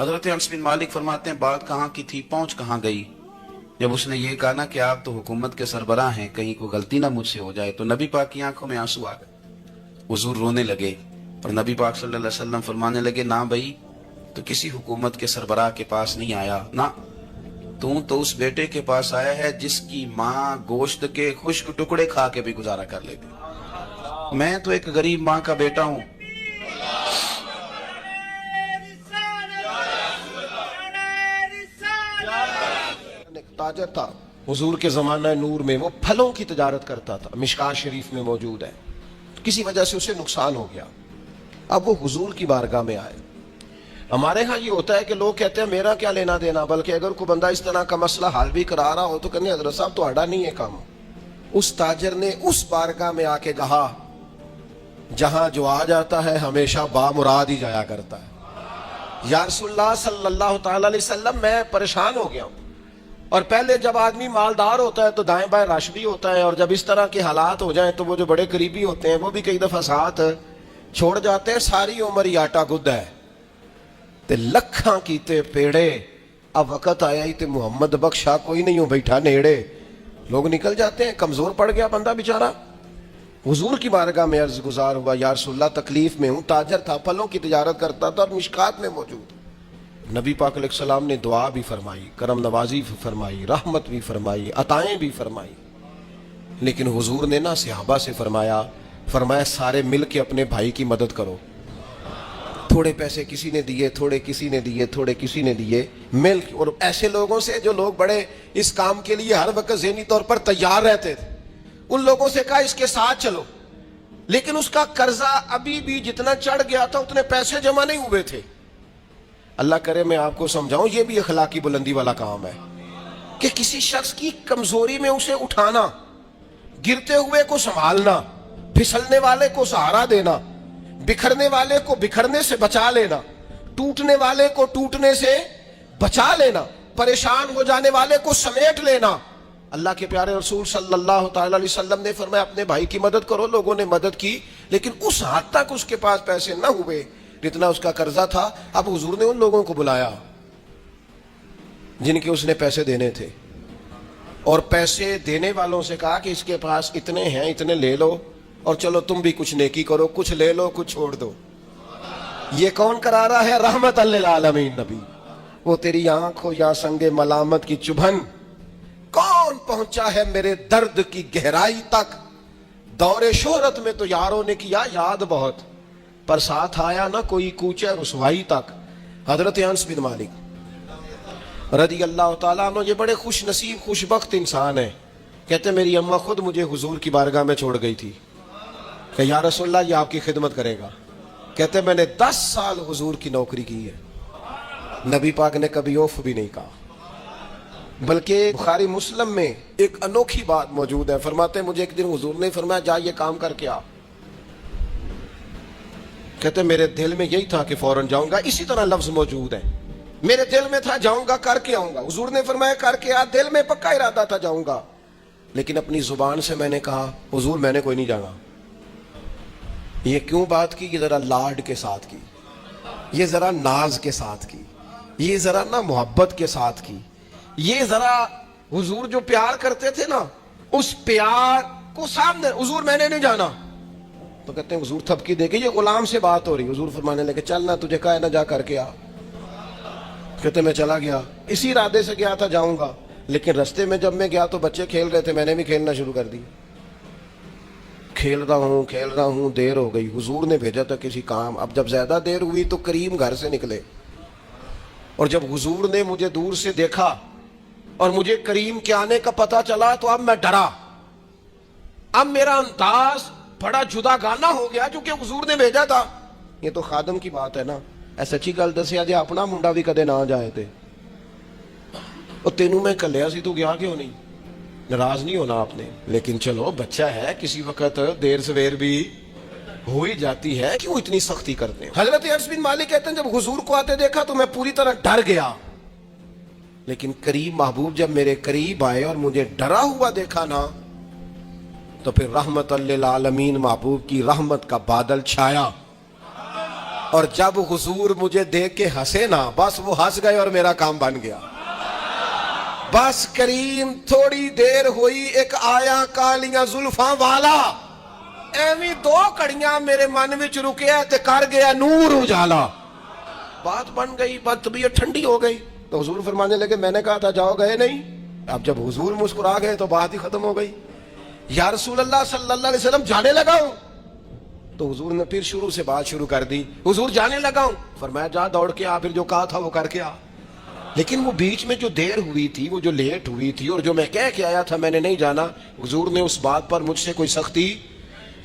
حضرت انس بن مالک فرماتے ہیں بات کہاں کی تھی پہنچ کہاں گئی؟ جب اس نے یہ کہا نا کہ آپ تو حکومت کے سربراہ ہیں، کہیں کوئی غلطی نہ مجھ سے ہو جائے، تو نبی پاک کی آنکھوں میں آنسو آ گئے، حضور رونے لگے اور نبی پاک صلی اللہ علیہ وسلم فرمانے لگے نہ بھائی تو کسی حکومت کے سربراہ کے پاس نہیں آیا، نہ تو اس بیٹے کے پاس آیا ہے جس کی ماں گوشت کے خشک ٹکڑے کھا کے بھی گزارا کر لیتی، میں تو ایک غریب ماں کا بیٹا ہوں۔ تاجر تھا حضور کے زمانہ نور میں، وہ پھلوں کی تجارت کرتا تھا، مشکات شریف میں موجود ہے، کسی وجہ سے اسے نقصان ہو گیا، اب وہ حضور کی بارگاہ میں آئے۔ ہمارے ہاں یہ ہوتا ہے کہ لوگ کہتے ہیں میرا کیا لینا دینا، بلکہ اگر کوئی بندہ اس طرح کا مسئلہ حل بھی کرا رہا ہو تو کہنے حضرت صاحب تو آڑا نہیں ہے کام۔ اس تاجر نے اس بارگاہ میں آ کے کہا جہاں جو آ جاتا ہے ہمیشہ بامراد ہی جایا کرتا ہے، یا رسول اللہ صلی اللہ تعالی علیہ وسلم میں پریشان ہو گیا ہوں، اور پہلے جب آدمی مالدار ہوتا ہے تو دائیں بائیں رش بھی ہوتا ہے، اور جب اس طرح کے حالات ہو جائیں تو وہ جو بڑے قریبی ہوتے ہیں وہ بھی کئی دفعہ ساتھ چھوڑ جاتے ہیں، ساری عمر ہی آٹا گد ہے تے لکھاں کیتے پیڑے، اب وقت آیا ہی تے محمد بخشا کوئی نہیں ہو بیٹھا نیڑے، لوگ نکل جاتے ہیں، کمزور پڑ گیا بندہ بیچارہ، حضور کی بارگاہ میں عرض گزار ہوا یا رسول اللہ تکلیف میں ہوں، تاجر تھا، پھلوں کی تجارت کرتا تھا اور مشکات میں موجود۔ نبی پاک علیہ السلام نے دعا بھی فرمائی، کرم نوازی بھی فرمائی، رحمت بھی فرمائی، عطائیں بھی فرمائی، لیکن حضور نے نا صحابہ سے فرمایا سارے مل کے اپنے بھائی کی مدد کرو، تھوڑے پیسے کسی نے دیے، تھوڑے کسی نے دیے، تھوڑے کسی نے دیے، مل کے، اور ایسے لوگوں سے جو لوگ بڑے اس کام کے لیے ہر وقت ذہنی طور پر تیار رہتے تھے، ان لوگوں سے کہا اس کے ساتھ چلو، لیکن اس کا قرضہ ابھی بھی جتنا چڑھ گیا تھا اتنے پیسے جمع نہیں ہوئے تھے۔ اللہ کرے میں آپ کو سمجھاؤں، یہ بھی اخلاقی بلندی والا کام ہے کہ کسی شخص کی کمزوری میں اسے اٹھانا، گرتے ہوئے کو سنبھالنا، پھسلنے والے کو سہارا دینا، بکھرنے والے کو بکھرنے سے بچا لینا، ٹوٹنے والے کو ٹوٹنے سے بچا لینا، پریشان ہو جانے والے کو سمیٹ لینا۔ اللہ کے پیارے رسول صلی اللہ تعالی علیہ وسلم نے فرمایا اپنے بھائی کی مدد کرو، لوگوں نے مدد کی، لیکن اس حد تک اس کے پاس پیسے نہ ہوئے جتنا اس کا قرضہ تھا۔ اب حضور نے ان لوگوں کو بلایا جن کے اس نے پیسے دینے تھے، اور پیسے دینے والوں سے کہا کہ اس کے پاس اتنے ہیں، اتنے لے لو، اور چلو تم بھی کچھ نیکی کرو، کچھ لے لو کچھ چھوڑ دو۔ یہ کون کرا رہا ہے؟ رحمت للعالمین نبی۔ وہ تیری آنکھ ہو یا سنگ ملامت کی چبھن، کون پہنچا ہے میرے درد کی گہرائی تک، دور شہرت میں تو یاروں نے کیا یاد بہت، پر ساتھ آیا نہ کوئی کوچے رسوائی تک۔ حضرت انس بن مالک رضی اللہ تعالیٰ عنہ یہ بڑے خوش نصیب خوش بخت انسان ہیں، کہتے میری اماں خود مجھے حضور کی بارگاہ میں چھوڑ گئی تھی کہ یا رسول اللہ یہ آپ کی خدمت کرے گا، کہتے میں نے 10 سال حضور کی نوکری کی ہے، نبی پاک نے کبھی اوف بھی نہیں کہا، بلکہ بخاری مسلم میں ایک انوکھی بات موجود ہے، فرماتے ہیں مجھے ایک دن حضور نے فرمایا جا یہ کام کر کے آ، کہتے میرے دل میں یہی تھا کہ فوراً جاؤں گا، اسی طرح لفظ موجود ہے، میرے دل میں تھا جاؤں گا کر کے آؤں گا، حضور نے فرمایا کر کے آ، دل میں پکا ارادہ تھا جاؤں گا، لیکن اپنی زبان سے میں نے کہا حضور میں نے کوئی نہیں جانا۔ یہ کیوں بات کی؟ یہ ذرا لاڈ کے ساتھ کی، یہ ذرا ناز کے ساتھ کی، یہ ذرا نا محبت کے ساتھ کی، یہ ذرا حضور جو پیار کرتے تھے نا اس پیار کو سامنے، حضور میں نے نہیں جانا، تو کہتے ہیں حضور تھپکی دے کے یہ غلام سے بات ہو رہی، حضور فرمانے لگے چل نہ تجھے کہا ہے نہ جا کر کے آ، کہتے میں چلا گیا، اسی ارادے سے گیا تھا جاؤں گا، لیکن رستے میں جب میں گیا تو بچے کھیل رہے تھے، میں نے بھی کھیلنا شروع کر دی، کھیل رہا ہوں دیر ہو گئی، حضور نے بھیجا تھا کسی کام، اب جب زیادہ دیر ہوئی تو کریم گھر سے نکلے، اور جب حضور نے مجھے دور سے دیکھا اور مجھے کریم کے آنے کا پتہ چلا تو اب میں ڈرا، اب میرا انداز بڑا جدا گانا ہو گیا چونکہ حضور نے بھیجا تھا۔ یہ تو خادم کی بات ہے نا، ایسا اچھی گل دسیا جی اپنا منڈا بھی کدے نہ جائے تھے، اور تینوں میں کلیا سی تو گیا کیوں نہیں؟ ناراض نہیں ہونا آپ نے، لیکن چلو بچہ ہے، کسی وقت دیر سویر بھی ہو ہی جاتی ہے، کیوں اتنی سختی کرتے ہیں؟ حضرت انس بن مالک کہتے ہیں جب حضور کو آتے دیکھا تو میں پوری طرح ڈر گیا، لیکن کریم محبوب جب میرے قریب آئے اور مجھے ڈرا ہوا دیکھا نا تو پھر رحمت للعالمین محبوب کی رحمت کا بادل چھایا، اور جب حضور مجھے دیکھ کے ہنسے نا، بس وہ ہنس گئے اور میرا کام بن گیا۔ بس کریم تھوڑی دیر ہوئی، ایک آیا کالیاں زلفاں والا، ایویں دو کڑیاں میرے من وچ رکیا تے کر گیا نور اجالا۔ بات بن گئی، بات طبیعت ٹھنڈی ہو گئی۔ تو حضور فرمانے لگے میں نے کہا تھا جاؤ، گئے نہیں۔ اب جب حضور مسکرا گئے تو بات ہی ختم ہو گئی۔ یا رسول اللہ صلی اللہ علیہ وسلم جانے لگا ہوں۔ تو حضور نے پھر شروع سے بات شروع کر دی، حضور جانے لگا ہوں۔ فرمایا جا دوڑ کے آ، پھر جو کہا تھا وہ کر کے آ۔ لیکن وہ بیچ میں جو دیر ہوئی تھی، وہ جو لیٹ ہوئی تھی اور جو میں کہہ کے آیا تھا میں نے نہیں جانا، حضور نے اس بات پر مجھ سے کوئی سختی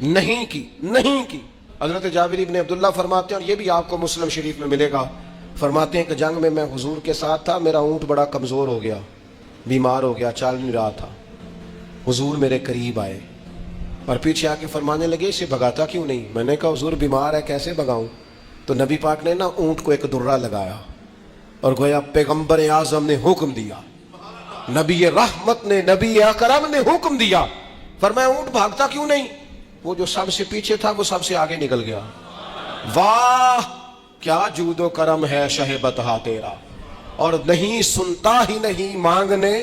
نہیں کی۔ حضرت جابر ابن عبداللہ فرماتے ہیں، اور یہ بھی آپ کو مسلم شریف میں ملے گا، فرماتے ہیں کہ جنگ میں حضور کے ساتھ تھا، میرا اونٹ بڑا کمزور ہو گیا، بیمار ہو گیا، چل نہیں رہا تھا۔ حضور میرے قریب آئے اور پیچھے آ کے فرمانے لگے اسے بھگاتا کیوں نہیں؟ میں نے کہا حضور بیمار ہے، کیسے بھگاؤں؟ تو نبی پاک نے نا اونٹ کو ایک درہ لگایا اور گویا پیغمبر اعظم نے حکم دیا، نبی رحمت نے، نبی اکرم نے حکم دیا، فرمایا اونٹ بھاگتا کیوں نہیں؟ وہ جو سب سے پیچھے تھا وہ سب سے آگے نکل گیا۔ واہ کیا جود و کرم ہے شہ بطحا تیرا، اور نہیں سنتا ہی نہیں مانگنے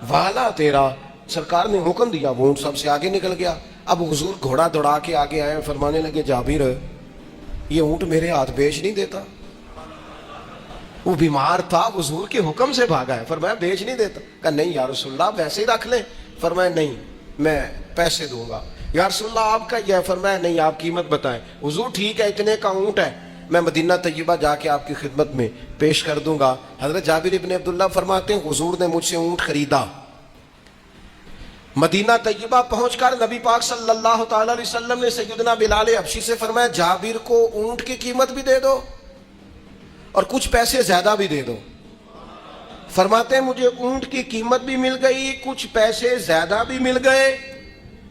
والا تیرا۔ سرکار نے حکم دیا، وہ اونٹ سب سے آگے نکل گیا۔ اب حضور گھوڑا دوڑا کے آگے آئے، فرمانے لگے جابر یہ اونٹ میرے ہاتھ بیچ نہیں دیتا؟ وہ بیمار تھا، حضور کے حکم سے بھاگا ہے، فرمایا بیچ نہیں دیتا؟ کہا نہیں یا رسول اللہ ویسے ہی رکھ لیں۔ فرمایا نہیں میں پیسے دوں گا۔ یا رسول اللہ آپ کا یہ ہے؟ فرمایا نہیں آپ قیمت بتائیں۔ حضور ٹھیک ہے اتنے کا اونٹ ہے، میں مدینہ طیبہ جا کے آپ کی خدمت میں پیش کر دوں گا۔ حضرت جابر ابن عبداللہ فرماتے ہیں حضور نے مجھ سے اونٹ خریدا، مدینہ طیبہ پہنچ کر نبی پاک صلی اللہ تعالی علیہ وسلم نے سیدنا بلال حبشی سے فرمایا جابر کو اونٹ کی قیمت بھی دے دو اور کچھ پیسے زیادہ بھی دے دو۔ فرماتے ہیں مجھے اونٹ کی قیمت بھی مل گئی، کچھ پیسے زیادہ بھی مل گئے،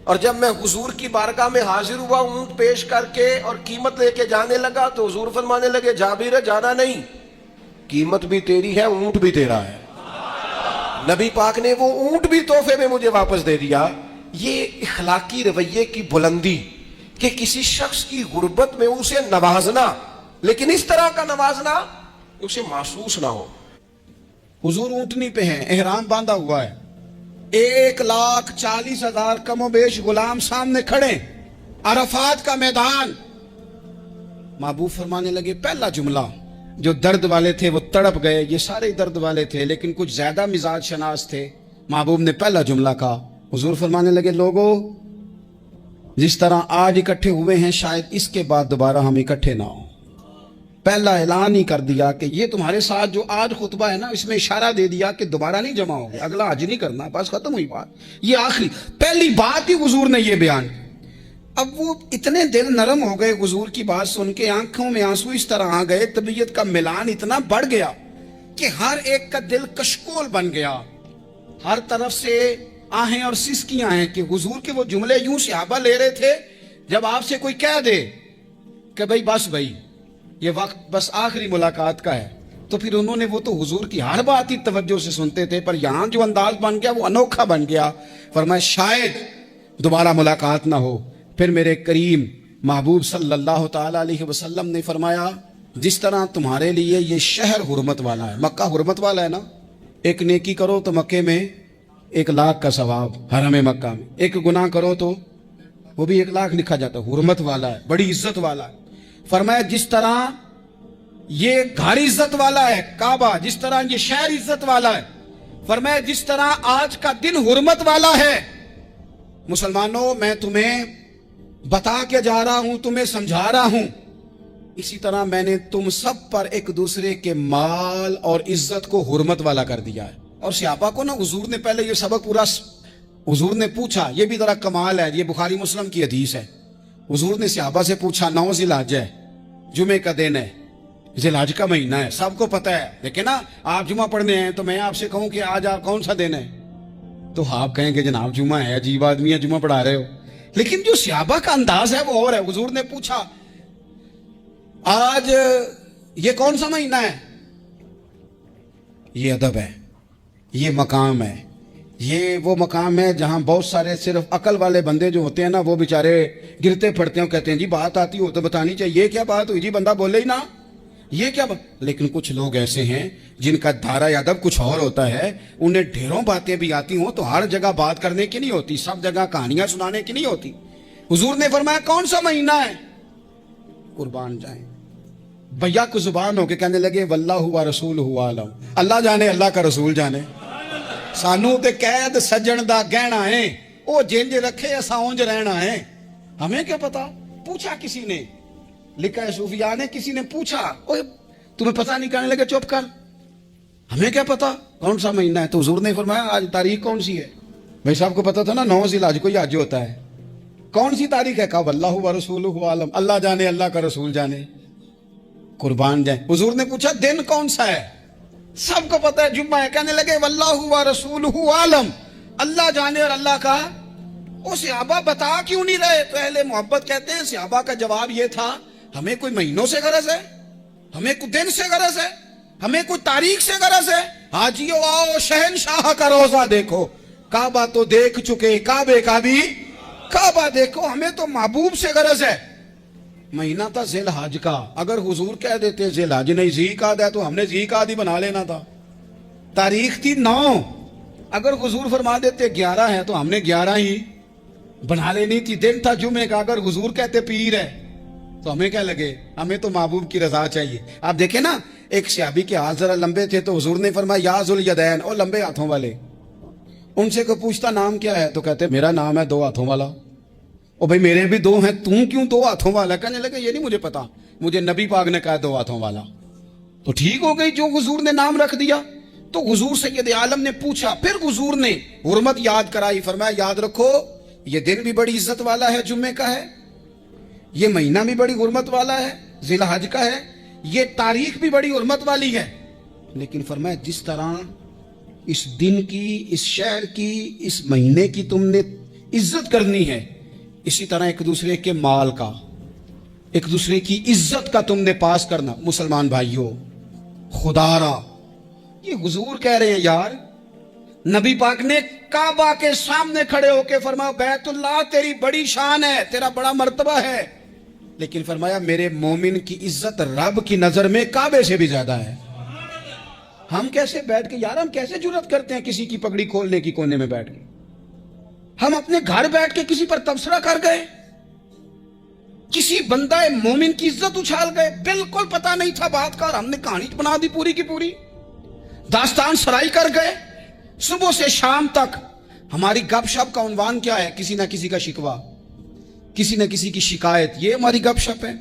اور جب میں حضور کی بارگاہ میں حاضر ہوا اونٹ پیش کر کے اور قیمت لے کے جانے لگا تو حضور فرمانے لگے جابر جانا نہیں، قیمت بھی تیری ہے، اونٹ بھی تیرا ہے۔ نبی پاک نے وہ اونٹ بھی تحفے میں مجھے واپس دے دیا۔ یہ اخلاقی رویے کی بلندی کہ کسی شخص کی غربت میں اسے نوازنا، لیکن اس طرح کا نوازنا اسے محسوس نہ ہو۔ حضور اونٹنی پہ ہیں، احرام باندھا ہوا ہے، 1,40,000 کم و بیش غلام سامنے کھڑے، عرفات کا میدان۔ محبوب فرمانے لگے پہلا جملہ، جو درد والے تھے وہ تڑپ گئے، یہ سارے درد والے تھے لیکن کچھ زیادہ مزاج شناس تھے۔ محبوب نے پہلا جملہ کہا، حضور فرمانے لگے لوگو جس طرح آج اکٹھے ہوئے ہیں شاید اس کے بعد دوبارہ ہم اکٹھے نہ ہوں۔ پہلا اعلان ہی کر دیا کہ یہ تمہارے ساتھ جو آج خطبہ ہے نا، اس میں اشارہ دے دیا کہ دوبارہ نہیں جمع ہوگے، اگلا حج نہیں کرنا، بس ختم ہوئی بات۔ یہ آخری پہلی بات ہی حضور نے یہ بیان۔ اب وہ اتنے دل نرم ہو گئے حضور کی بات سن کے، آنکھوں میں آنسو اس طرح آ گئے، طبیعت کا ملان اتنا بڑھ گیا کہ ہر ایک کا دل کشکول بن گیا، ہر طرف سے آہیں اور سسکیاں ہیں کہ حضور کے وہ جملے یوں صحابہ لے رہے تھے جب آپ سے کوئی کہہ دے کہ بھائی بس بھائی یہ وقت بس آخری ملاقات کا ہے، تو پھر انہوں نے وہ تو حضور کی ہر بات ہی توجہ سے سنتے تھے، پر یہاں جو انداز بن گیا وہ انوکھا بن گیا۔ فرمایا شاید دوبارہ ملاقات نہ ہو۔ پھر میرے کریم محبوب صلی اللہ تعالی علیہ وسلم نے فرمایا جس طرح تمہارے لیے یہ شہر حرمت والا ہے، مکہ حرمت والا ہے نا، ایک نیکی کرو تو مکے میں 1,00,000 کا ثواب، حرم مکہ میں ایک گناہ کرو تو وہ بھی 1,00,000 لکھا جاتا ہے، حرمت والا ہے، بڑی عزت والا ہے۔ فرمایا جس طرح یہ گھر عزت والا ہے کعبہ، جس طرح یہ شہر عزت والا ہے، فرمایا جس طرح آج کا دن حرمت والا ہے، مسلمانوں میں تمہیں بتا کے جا رہا ہوں، تمہیں سمجھا رہا ہوں، اسی طرح میں نے تم سب پر ایک دوسرے کے مال اور عزت کو حرمت والا کر دیا ہے۔ اور صحابہ کو نا حضور نے پہلے یہ سبق پورا حضور نے پوچھا، یہ بھی ذرا کمال ہے، یہ بخاری مسلم کی حدیث ہے۔ حضور نے صحابہ سے پوچھا 9 ذی الحج ہے، جمعے کا دن ہے، ذی الحج کا مہینہ ہے، سب کو پتہ ہے، لیکن نا آپ جمعہ پڑھنے ہیں تو میں آپ سے کہوں کہ آج آپ کون سا دن ہے تو آپ کہیں کہ جناب جمعہ ہے، عجیب آدمی ہے جمعہ پڑھا رہے ہو، لیکن جو صحابہ کا انداز ہے وہ اور ہے۔ حضور نے پوچھا آج یہ کون سا مہینہ ہے؟ یہ ادب ہے، یہ مقام ہے، یہ وہ مقام ہے جہاں بہت سارے صرف عقل والے بندے جو ہوتے ہیں نا وہ بیچارے گرتے پڑتے ہیں، کہتے ہیں جی بات آتی ہو تو بتانی چاہیے، یہ کیا بات ہوئی جی، بندہ بولے ہی نا، یہ کیا بات۔ لیکن کچھ لوگ ایسے ہیں جن کا دھارا ادب کچھ اور ہوتا ہے، انہیں ڈھیروں باتیں بھی آتی ہوں تو ہر جگہ بات کرنے کی نہیں ہوتی، سب جگہ کہانیاں سنانے کی نہیں ہوتی۔ حضور نے فرمایا کون سا مہینہ ہے؟ قربان جائیں، بھیا کو زبان ہو کے کہنے لگے واللہ و رسولہ عالم، اللہ جانے اللہ کا رسول جانے، سانو تے قید سجن دا گہنا ہے، او جنج رکھے اساں اونج رہنا ہے، ہمیں کیا پتا۔ پوچھا کسی نے، لکھا ہے صوفیاء نے، کسی نے پوچھا اوے تمہیں پتہ نہیں، کہنے لگے چپ کر، ہمیں کیا پتا کون سا مہینہ ہے۔ تو حضور نے فرمایا آج تاریخ کون سی ہے؟ بھائی صاحب کو پتا تھا نا 9 ذی الحج کو حج ہوتا ہے، کون سی تاریخ ہے؟ کہا واللہ و رسولہ عالم، اللہ جانے اللہ کا رسول جانے۔ قربان جائیں، حضور نے پوچھا دن کون سا ہے؟ سب کو پتا ہے جمعہ ہے، کہنے لگے واللہ و رسولہ عالم، اللہ جانے اور اللہ کا۔ وہ صحابہ بتا کیوں نہیں رہے؟ تو اہل محبت کہتے ہیں صحابہ کا جواب یہ تھا ہمیں کوئی مہینوں سے غرض ہے، ہمیں کوئی دن سے غرض ہے، ہمیں کوئی تاریخ سے غرض ہے؟ حاجیو آؤ شہنشاہ کا روزہ دیکھو، کعبہ تو دیکھ چکے، کعبے کا بھی کعبہ دیکھو، ہمیں تو محبوب سے غرض ہے۔ مہینہ تھا ذی الحج کا، اگر حضور کہہ دیتے ذی الحج نہیں ذی قعد ہے تو ہم نے ذی قعد ہی بنا لینا تھا۔ تاریخ تھی 9، اگر حضور فرما دیتے 11 ہے تو ہم نے 11 ہی بنا لینی تھی۔ دن تھا جمعے کا، اگر حضور کہتے پیر ہے تو ہمیں کیا لگے، ہمیں تو محبوب کی رضا چاہیے۔ آپ دیکھیں نا، ایک صحابی کے ہاتھ ذرا لمبے تھے تو حضور نے فرمایا یا ذوالیدین، او لمبے ہاتھوں والے۔ ان سے کوئی پوچھتا نام کیا ہے تو کہتے میرا نام ہے 2 ہاتھوں والا۔ او بھائی میرے بھی 2 ہیں، تم کیوں 2 ہاتھوں والا؟ کہنے لگے یہ نہیں مجھے پتا، مجھے نبی پاک نے کہا 2 ہاتھوں والا۔ تو ٹھیک ہو گئی جو حضور نے نام رکھ دیا۔ تو حضور سید عالم نے پوچھا، پھر حضور نے حرمت یاد کرائی، فرمایا یاد رکھو یہ دن بھی بڑی عزت والا ہے، جمعے کا ہے، یہ مہینہ بھی بڑی حرمت والا ہے، ذی الحج کا ہے، یہ تاریخ بھی بڑی حرمت والی ہے۔ لیکن فرمایا جس طرح اس دن کی، اس شہر کی، اس مہینے کی تم نے عزت کرنی ہے، اسی طرح ایک دوسرے کے مال کا، ایک دوسرے کی عزت کا تم نے پاس کرنا۔ مسلمان بھائیوں، خدا را یہ حضور کہہ رہے ہیں یار، نبی پاک نے کعبہ کے سامنے کھڑے ہو کے فرمایا بیت اللہ تیری بڑی شان ہے، تیرا بڑا مرتبہ ہے، لیکن فرمایا میرے مومن کی عزت رب کی نظر میں کعبے سے بھی زیادہ ہے۔ ہم کیسے بیٹھ کے یار، ہم کیسے جرات کرتے ہیں کسی کی پگڑی کھولنے کی کونے میں بیٹھ کے؟ ہم اپنے گھر بیٹھ کے کسی پر تبصرہ کر گئے، کسی بندہ مومن کی عزت اچھال گئے، بالکل پتہ نہیں تھا بات کا، ہم نے کہانی بنا دی پوری کی پوری، داستان سرائی کر گئے۔ صبح سے شام تک ہماری گپ شپ کا عنوان کیا ہے؟ کسی نہ کسی کا شکوہ، کسی نہ کسی کی شکایت، یہ ہماری گپ شپ ہے۔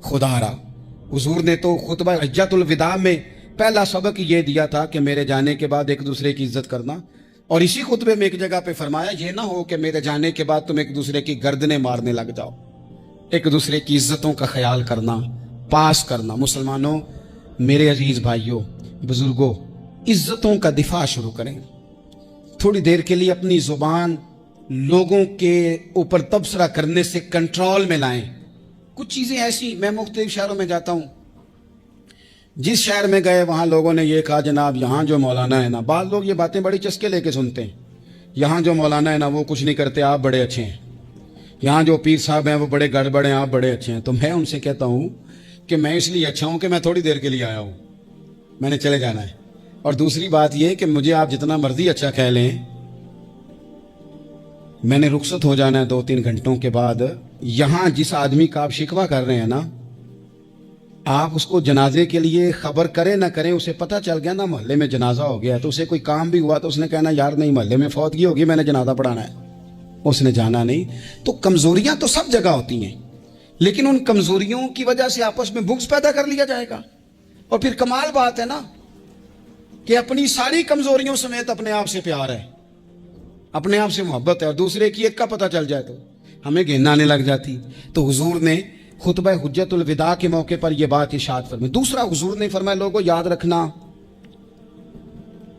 خدا را حضور نے تو خطبہ حجۃ الوداع میں پہلا سبق یہ دیا تھا کہ میرے جانے کے بعد ایک دوسرے کی عزت کرنا، اور اسی خطبے میں ایک جگہ پہ فرمایا یہ نہ ہو کہ میرے جانے کے بعد تم ایک دوسرے کی گردنیں مارنے لگ جاؤ، ایک دوسرے کی عزتوں کا خیال کرنا، پاس کرنا۔ مسلمانوں، میرے عزیز بھائیوں، بزرگوں، عزتوں کا دفاع شروع کریں۔ تھوڑی دیر کے لیے اپنی زبان لوگوں کے اوپر تبصرہ کرنے سے کنٹرول میں لائیں۔ کچھ چیزیں ایسی، میں مختلف شہروں میں جاتا ہوں، جس شہر میں گئے وہاں لوگوں نے یہ کہا جناب یہاں جو مولانا ہے نا، بعض لوگ یہ باتیں بڑی چسکے لے کے سنتے ہیں، یہاں جو مولانا ہے نا وہ کچھ نہیں کرتے، آپ بڑے اچھے ہیں، یہاں جو پیر صاحب ہیں وہ بڑے گڑبڑ ہیں، آپ بڑے اچھے ہیں۔ تو میں ان سے کہتا ہوں کہ میں اس لیے اچھا ہوں کہ میں تھوڑی دیر کے لیے آیا ہوں، میں نے چلے جانا ہے، اور دوسری بات یہ کہ مجھے آپ جتنا مرضی اچھا کہہ لیں، میں نے رخصت ہو جانا ہے 2-3 گھنٹوں کے بعد۔ یہاں جس آدمی کا آپ شکوہ کر رہے ہیں نا، آپ اس کو جنازے کے لیے خبر کریں نہ کریں، اسے پتہ چل گیا نا محلے میں جنازہ ہو گیا، تو اسے کوئی کام بھی ہوا تو اس نے کہنا یار نہیں محلے میں فوتگی ہوگی، میں نے جنازہ پڑھانا ہے، اس نے جانا نہیں۔ تو کمزوریاں تو سب جگہ ہوتی ہیں، لیکن ان کمزوریوں کی وجہ سے آپس میں بغض پیدا کر لیا جائے گا، اور پھر کمال بات ہے نا کہ اپنی ساری کمزوریوں سمیت اپنے آپ سے پیار ہے، اپنے آپ سے محبت ہے، اور دوسرے کی ایک کا پتہ چل جائے تو ہمیں گھن آنے لگ جاتی۔ تو حضور نے خطبہ حجۃ الوداع کے موقع پر یہ بات ارشاد فرمائی۔ دوسرا حضور نے فرمایا لوگوں یاد رکھنا،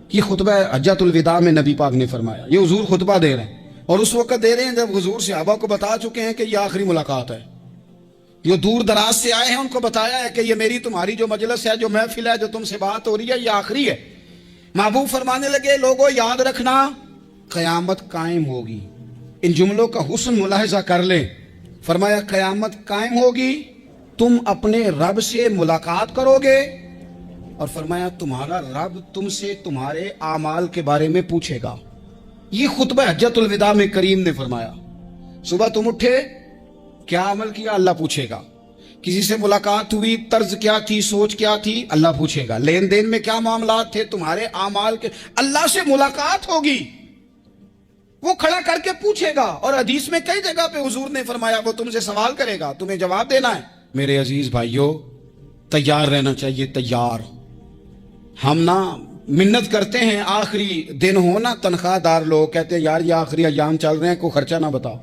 یہ خطبہ حجۃ الوداع میں نبی پاک نے فرمایا، یہ حضور خطبہ دے رہے ہیں، اور اس وقت دے رہے ہیں جب حضور صحابہ کو بتا چکے ہیں کہ یہ آخری ملاقات ہے، جو دور دراز سے آئے ہیں ان کو بتایا ہے کہ یہ میری تمہاری جو مجلس ہے، جو محفل ہے، جو تم سے بات ہو رہی ہے، یہ آخری ہے۔ محبوب فرمانے لگے لوگوں یاد رکھنا قیامت قائم ہوگی. ان جملوں کا حسن ملاحظہ کر لیں. فرمایا قیامت قائم ہوگی, تم اپنے رب سے ملاقات کرو گے, اور فرمایا تمہارا رب تم سے تمہارے اعمال کے بارے میں پوچھے گا. یہ خطبہ حجۃ الوداع میں کریم نے فرمایا. صبح تم اٹھے, کیا عمل کیا, اللہ پوچھے گا. کسی سے ملاقات ہوئی, طرز کیا تھی, سوچ کیا تھی, اللہ پوچھے گا. لین دین میں کیا معاملات تھے, تمہارے اعمال کے, اللہ سے ملاقات ہوگی, وہ کھڑا کر کے پوچھے گا. اور حدیث میں کئی جگہ پہ حضور نے فرمایا وہ تم سے سوال کرے گا, تمہیں جواب دینا ہے. میرے عزیز بھائیوں, تیار رہنا چاہیے, تیار. ہم نا منت کرتے ہیں آخری دن ہو نا, تنخواہ دار لوگ کہتے ہیں یار یہ آخری ایام چل رہے ہیں, کوئی خرچہ نہ بتاؤ,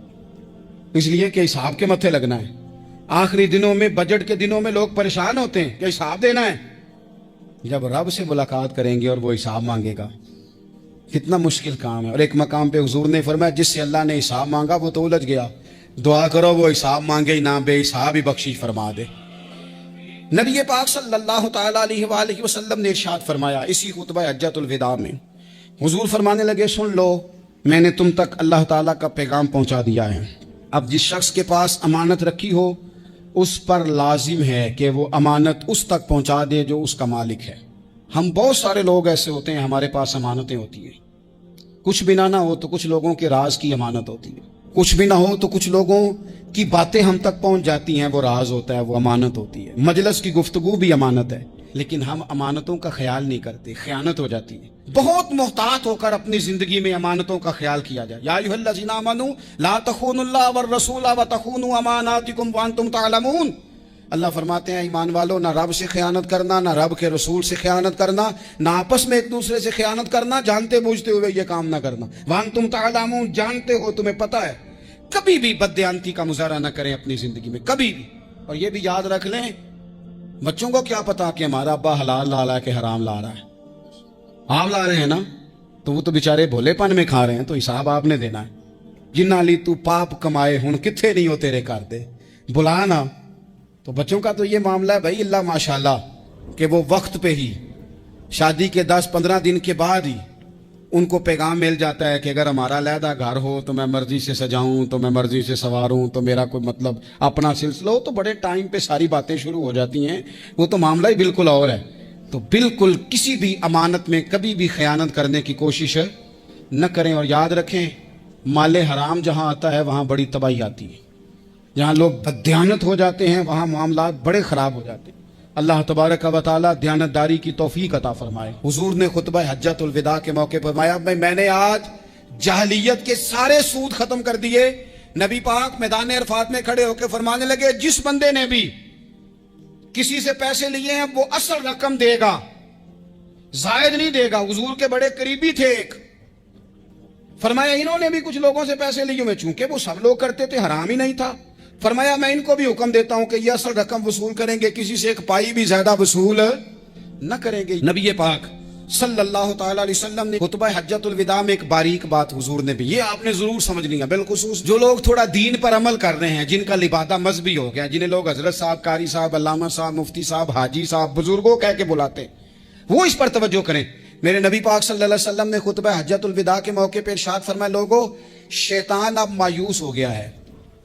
اس لیے کہ حساب کے متھے لگنا ہے. آخری دنوں میں, بجٹ کے دنوں میں لوگ پریشان ہوتے ہیں کہ حساب دینا ہے. جب رب سے ملاقات کریں گے اور وہ حساب مانگے گا, کتنا مشکل کام ہے. اور ایک مقام پہ حضور نے فرمایا جس سے اللہ نے حساب مانگا وہ تو الجھ گیا, دعا کرو وہ حساب مانگے ہی نہ, بے حساب ہی بخشش فرما دے. نبی پاک صلی اللہ تعالیٰ علیہ وآلہ وسلم نے ارشاد فرمایا اسی خطبہ حجۃ الوداع میں. حضور فرمانے لگے سن لو, میں نے تم تک اللہ تعالیٰ کا پیغام پہنچا دیا ہے. اب جس شخص کے پاس امانت رکھی ہو اس پر لازم ہے کہ وہ امانت اس تک پہنچا دے جو اس کا مالک ہے. ہم بہت سارے لوگ ایسے ہوتے ہیں, ہمارے پاس امانتیں ہوتی ہیں, کچھ بھی نہ ہو تو کچھ لوگوں کے راز کی امانت ہوتی ہے, کچھ بھی نہ ہو تو کچھ لوگوں کی باتیں ہم تک پہنچ جاتی ہیں, وہ راز ہوتا ہے, وہ امانت ہوتی ہے. مجلس کی گفتگو بھی امانت ہے, لیکن ہم امانتوں کا خیال نہیں کرتے, خیانت ہو جاتی ہے. بہت محتاط ہو کر اپنی زندگی میں امانتوں کا خیال کیا جائے. یا ایھا الذین آمنوا لا تخونوا اللہ والرسول وتخونوا اماناتکم وانتم تعلمون. اللہ فرماتے ہیں ایمان والو, نہ رب سے خیانت کرنا, نہ رب کے رسول سے خیانت کرنا, نہ آپس میں ایک دوسرے سے خیانت کرنا, جانتے بوجھتے ہوئے یہ کام نہ کرنا. وانتم تعلمون, جانتے ہو, تمہیں پتہ ہے. کبھی بھی بددیانتی کا مظاہرہ نہ کریں اپنی زندگی میں, کبھی بھی. اور یہ بھی یاد رکھ لیں, بچوں کو کیا پتا کہ ہمارا ابا حلال لا رہا ہے کہ حرام لا رہا ہے. آپ لا رہے ہیں نا, تو وہ تو بیچارے بھولے پن میں کھا رہے ہیں, تو حساب آپ نے دینا ہے. جنہ لی تو پاپ کمائے ہن کتھے نہیں ہو تیرے کر دے, بلا نا. تو بچوں کا تو یہ معاملہ ہے بھائی, اللہ ماشاءاللہ کہ وہ وقت پہ ہی, شادی کے 10-15 دن کے بعد ہی ان کو پیغام مل جاتا ہے کہ اگر ہمارا علیحدہ گھر ہو تو میں مرضی سے سجاؤں, تو میں مرضی سے سنواروں, تو میرا کوئی مطلب اپنا سلسلہ ہو. تو بڑے ٹائم پہ ساری باتیں شروع ہو جاتی ہیں, وہ تو معاملہ ہی بالکل اور ہے. تو بالکل کسی بھی امانت میں کبھی بھی خیانت کرنے کی کوشش نہ کریں. اور یاد رکھیں, مال حرام جہاں آتا ہے وہاں بڑی تباہی آتی ہے. جہاں لوگ بددیانت ہو جاتے ہیں وہاں معاملات بڑے خراب ہو جاتے ہیں. اللہ تبارک و تعالیٰ دیانت داری کی توفیق عطا فرمائے. حضور نے خطبہ حجۃ الوداع کے موقع پر فرمایا میں نے آج جاہلیت کے سارے سود ختم کر دیے. نبی پاک میدان عرفات میں کھڑے ہو کے فرمانے لگے جس بندے نے بھی کسی سے پیسے لیے ہیں وہ اصل رقم دے گا, زائد نہیں دے گا. حضور کے بڑے قریبی تھے ایک, فرمایا انہوں نے بھی کچھ لوگوں سے پیسے لیے ہوئے, چونکہ وہ سب لوگ کرتے تھے, حرام ہی نہیں تھا. فرمایا میں ان کو بھی حکم دیتا ہوں کہ یہ اصل رقم وصول کریں گے, کسی سے ایک پائی بھی زیادہ وصول نہ کریں گے. نبی پاک صلی اللہ تعالیٰ علیہ وسلم نے خطبہ حجۃ الوداع میں ایک باریک بات حضور نے بھی, یہ آپ نے ضرور سمجھنی ہے, بالخصوص جو لوگ تھوڑا دین پر عمل کر رہے ہیں, جن کا لبادہ مذہبی ہو گیا, جنہیں لوگ حضرت صاحب, قاری صاحب, علامہ صاحب, مفتی صاحب, حاجی صاحب, بزرگوں کہہ کے بلاتے ہیں, وہ اس پر توجہ کریں. میرے نبی پاک صلی اللہ علیہ وسلم نے خطبہ حجۃ الوداع کے موقع پہ ارشاد فرمایا لوگوں, شیطان اب مایوس ہو گیا ہے,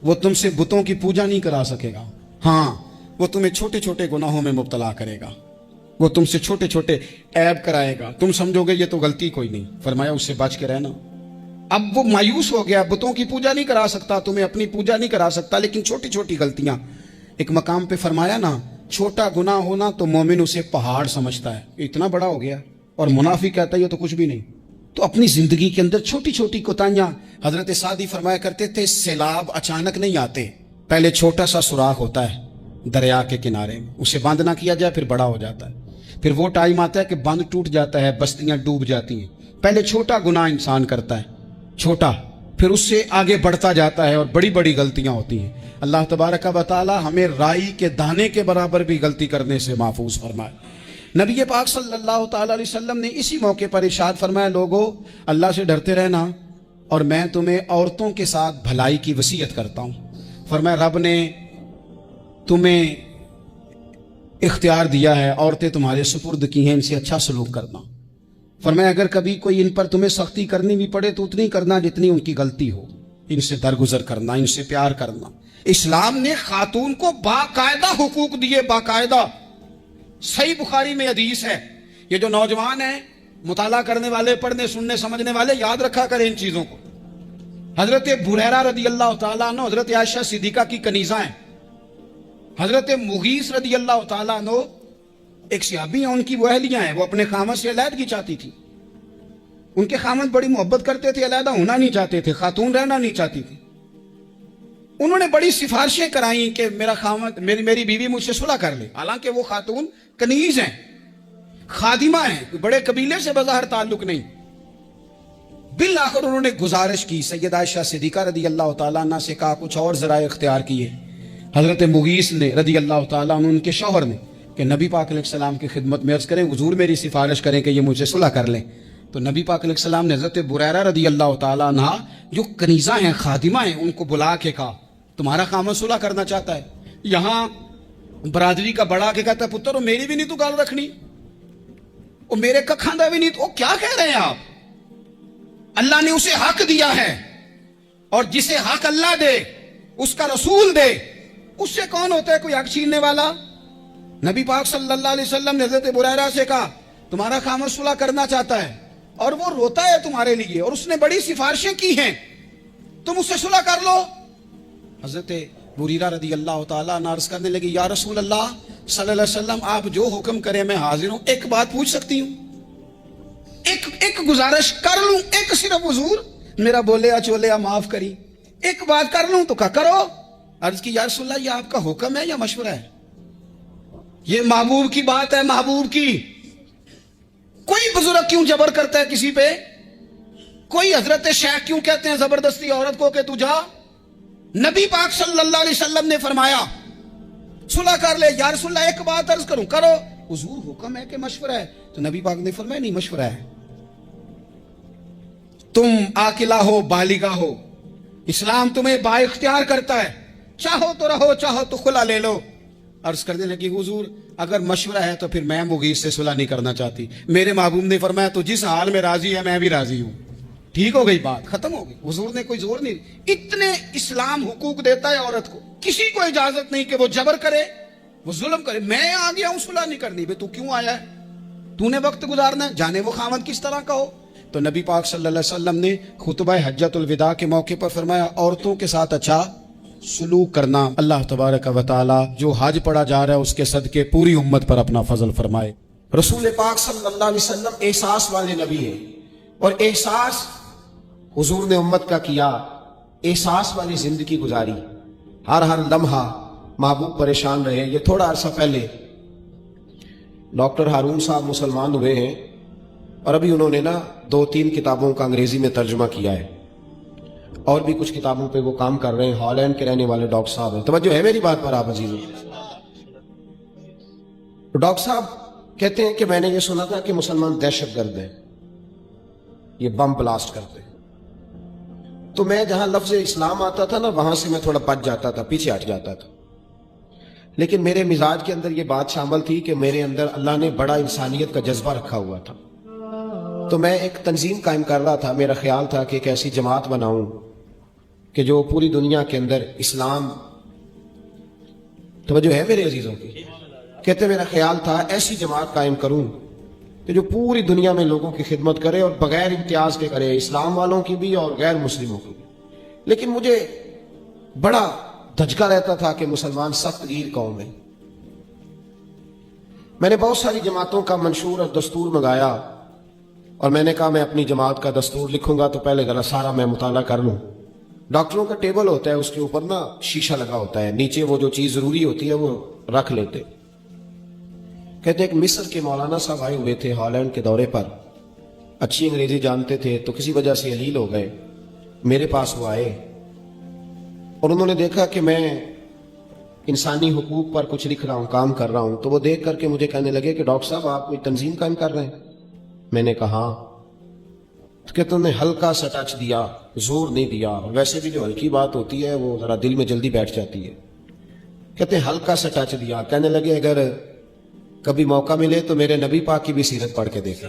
وہ تم سے بتوں کی پوجا نہیں کرا سکے گا. ہاں, وہ تمہیں چھوٹے چھوٹے گناہوں میں مبتلا کرے گا, وہ تم سے چھوٹے چھوٹے عیب کرائے گا, تم سمجھو گے یہ تو غلطی کوئی نہیں. فرمایا اس سے بچ کے رہنا. اب وہ مایوس ہو گیا, بتوں کی پوجا نہیں کرا سکتا, تمہیں اپنی پوجا نہیں کرا سکتا, لیکن چھوٹی چھوٹی غلطیاں. ایک مقام پہ فرمایا نا, چھوٹا گناہ ہونا تو مومن اسے پہاڑ سمجھتا ہے, اتنا بڑا ہو گیا, اور منافق کہتا ہے یہ تو کچھ بھی نہیں. تو اپنی زندگی کے اندر چھوٹی چھوٹی کوتاہیاں, حضرت سعدی فرمایا کرتے تھے سیلاب اچانک نہیں آتے, پہلے چھوٹا سا سوراخ ہوتا ہے دریا کے کنارے میں, اسے بند نہ کیا جائے پھر بڑا ہو جاتا ہے, پھر وہ ٹائم آتا ہے کہ بند ٹوٹ جاتا ہے, بستیاں ڈوب جاتی ہیں. پہلے چھوٹا گناہ انسان کرتا ہے, چھوٹا, پھر اس سے آگے بڑھتا جاتا ہے اور بڑی بڑی غلطیاں ہوتی ہیں. اللہ تبارک و تعالی ہمیں رائی کے دانے کے برابر بھی غلطی کرنے سے محفوظ فرمائے. نبی پاک صلی اللہ تعالیٰ علیہ وسلم نے اسی موقع پر ارشاد فرمایا لوگو, اللہ سے ڈرتے رہنا, اور میں تمہیں عورتوں کے ساتھ بھلائی کی وصیت کرتا ہوں. فرمایا رب نے تمہیں اختیار دیا ہے, عورتیں تمہارے سپرد کی ہیں, ان سے اچھا سلوک کرنا. فرمایا اگر کبھی کوئی ان پر تمہیں سختی کرنی بھی پڑے تو اتنی کرنا جتنی ان کی غلطی ہو، ان سے درگزر کرنا، ان سے پیار کرنا۔ اسلام نے خاتون کو باقاعدہ حقوق دیے، باقاعدہ۔ صحیح بخاری میں حدیث ہے، یہ جو نوجوان ہیں، مطالعہ کرنے والے، پڑھنے سننے سمجھنے والے، یاد رکھا کریں ان چیزوں کو۔ حضرت بریرہ رضی اللہ تعالیٰ عنہ حضرت عائشہ صدیقہ کی کنیزہ ہیں۔ حضرت مغیث رضی اللہ تعالیٰ عنہ ایک صحابی ہیں، ان کی وہ اہلیہ ہیں، وہ اپنے خامد سے علیحدگی چاہتی تھی۔ ان کے خامد بڑی محبت کرتے تھے، علیحدہ ہونا نہیں چاہتے تھے، خاتون رہنا نہیں چاہتی تھی۔ انہوں نے بڑی سفارشیں کرائیں کہ میرا خامد، میری بیوی مجھ سے صلح کر لے، حالانکہ وہ خاتون کنیز ہیں، خادمہ ہیں، بڑے قبیلے سے بظاہر تعلق نہیں۔ بالآخر انہوں نے گزارش کی، سیدہ عائشہ صدیقہ رضی اللہ تعالیٰ عنہ سے کہا کچھ اور ذرائع اختیار کیے۔ حضرت مغیث نے رضی اللہ تعالیٰ عنہ، ان کے شوہر نے، کہ نبی پاک علیہ السلام کی خدمت میں عرض کریں حضور میری سفارش کریں کہ یہ مجھ سے صلح کر لیں۔ تو نبی پاک علیہ السلام نے حضرت بریرہ رضی اللہ تعالیٰ عنہ جو کنیزہ ہیں، خادمہ ہیں، ان کو بلا کے کہا تمہارا خامد صلح کرنا چاہتا ہے۔ یہاں برادری کا بڑا کے کہتا ہے پتر میری بھی نہیں تو گال رکھنی، وہ میرے ککھاندہ بھی نہیں تو، کیا کہہ رہے ہیں آپ؟ اللہ نے اسے حق دیا ہے، اور جسے حق اللہ دے، اس کا رسول دے، اس سے کون ہوتا ہے کوئی حق چھیننے والا؟ نبی پاک صلی اللہ علیہ وسلم نے حضرت بریرہ سے کہا تمہارا خامد صلح کرنا چاہتا ہے اور وہ روتا ہے تمہارے لیے، اور اس نے بڑی سفارشیں کی ہیں، تم اس سے صلح کر لو۔ حضرت بریرہ رضی اللہ تعالیٰ عنہ عرض کرنے لگی یا رسول اللہ صلی اللہ علیہ وسلم آپ جو حکم کریں میں حاضر ہوں، ایک بات پوچھ سکتی ہوں؟ ایک گزارش کر لوں؟ ایک صرف حضور میرا بولیا چولیا معاف کری، ایک بات کر لوں؟ تو کہا کرو۔ عرض کی یا رسول اللہ یہ آپ کا حکم ہے یا مشورہ ہے؟ یہ محبوب کی بات ہے، محبوب کی۔ کوئی بزرگ کیوں جبر کرتا ہے کسی پہ؟ کوئی حضرت شیخ کیوں کہتے ہیں زبردستی عورت کو کہ تو جا؟ نبی پاک صلی اللہ علیہ وسلم نے فرمایا صلح کر لے۔ یا رسول اللہ ایک بات عرض کروں؟ کرو۔ حضور حکم ہے کہ مشورہ ہے؟ تو نبی پاک نے فرمایا نہیں مشورہ ہے۔ تم عاقلہ ہو، بالغہ ہو، اسلام تمہیں با اختیار کرتا ہے، چاہو تو رہو، چاہو تو خلا لے لو۔ عرض کرنے لگی حضور اگر مشورہ ہے تو پھر میں مغیث سے صلح نہیں کرنا چاہتی۔ میرے محبوب نے فرمایا تو جس حال میں راضی ہے میں بھی راضی ہوں۔ ٹھیک ہو گئی بات، ختم ہو گئی۔ حضور نے کوئی زور نہیں، اتنے اسلام حقوق دیتا ہے عورت کو، کسی کو اجازت نہیں کہ وہ جبر کرے، وہ ظلم کرے۔ میں آ گیا ہوں صلح نہیں کرنی، بے تو کیوں آیا ہے؟ تو نے وقت گزارنا ہے، جانے وہ خامد کس طرح کا ہو۔ تو نبی پاک صلی اللہ علیہ وسلم نے خطبہ حجۃ الوداع کے موقع پر فرمایا عورتوں کے ساتھ اچھا سلوک کرنا۔ اللہ تبارک و تعالی جو حج پڑھا جا رہا ہے اس کے صدقے پوری امت پر اپنا فضل فرمائے۔ رسول پاک صلی اللہ علیہ وسلم احساس والے نبی ہیں، اور احساس حضور نے امت کا کیا، احساس والی زندگی گزاری، ہر لمحہ محبوب پریشان رہے۔ یہ تھوڑا عرصہ پہلے ڈاکٹر ہارون صاحب مسلمان ہوئے ہیں، اور ابھی انہوں نے 2-3 کتابوں کا انگریزی میں ترجمہ کیا ہے، اور بھی کچھ کتابوں پہ وہ کام کر رہے ہیں۔ ہالینڈ کے رہنے والے ڈاکٹر صاحب ہیں، توجہ ہے میری بات پر آپ عزیزوں؟ ڈاکٹر صاحب کہتے ہیں کہ میں نے یہ سنا تھا کہ مسلمان دہشت گرد ہیں، یہ بم بلاسٹ کرتے ہیں۔ تو میں جہاں لفظ اسلام آتا تھا وہاں سے میں تھوڑا بچ جاتا تھا، پیچھے ہٹ جاتا تھا، لیکن میرے مزاج کے اندر یہ بات شامل تھی کہ میرے اندر اللہ نے بڑا انسانیت کا جذبہ رکھا ہوا تھا۔ تو میں ایک تنظیم قائم کر رہا تھا، میرا خیال تھا کہ ایک ایسی جماعت بناؤں کہ جو پوری دنیا کے اندر اسلام، توجہ ہے میرے عزیزوں کی؟ کہتے میرا خیال تھا ایسی جماعت قائم کروں کہ جو پوری دنیا میں لوگوں کی خدمت کرے اور بغیر امتیاز کے کرے، اسلام والوں کی بھی اور غیر مسلموں کی بھی۔ لیکن مجھے بڑا دھچکا رہتا تھا کہ مسلمان سخت گیر قوم ہے۔ میں نے بہت ساری جماعتوں کا منشور اور دستور منگایا، اور میں نے کہا میں اپنی جماعت کا دستور لکھوں گا تو پہلے ذرا سارا میں مطالعہ کر لوں۔ ڈاکٹروں کا ٹیبل ہوتا ہے، اس کے اوپر شیشہ لگا ہوتا ہے، نیچے وہ جو چیز ضروری ہوتی ہے وہ رکھ لیتے۔ کہتے ہیں کہ مصر کے مولانا صاحب آئے ہوئے تھے ہالینڈ کے دورے پر، اچھی انگریزی جانتے تھے، تو کسی وجہ سے علیل ہو گئے، میرے پاس وہ آئے اور انہوں نے دیکھا کہ میں انسانی حقوق پر کچھ لکھ رہا ہوں، کام کر رہا ہوں، تو وہ دیکھ کر کے مجھے کہنے لگے کہ ڈاکٹر صاحب آپ کوئی تنظیم قائم کر رہے ہیں؟ میں نے کہا تو کہتے انہوں نے ہلکا سا ٹچ دیا، زور نہیں دیا، ویسے بھی جو ہلکی بات ہوتی ہے وہ ذرا دل میں جلدی بیٹھ جاتی ہے۔ کہتے ہیں ہلکا سا ٹچ دیا، کہنے لگے اگر کبھی موقع ملے تو میرے نبی پاک کی بھی سیرت پڑھ کے دیکھیں۔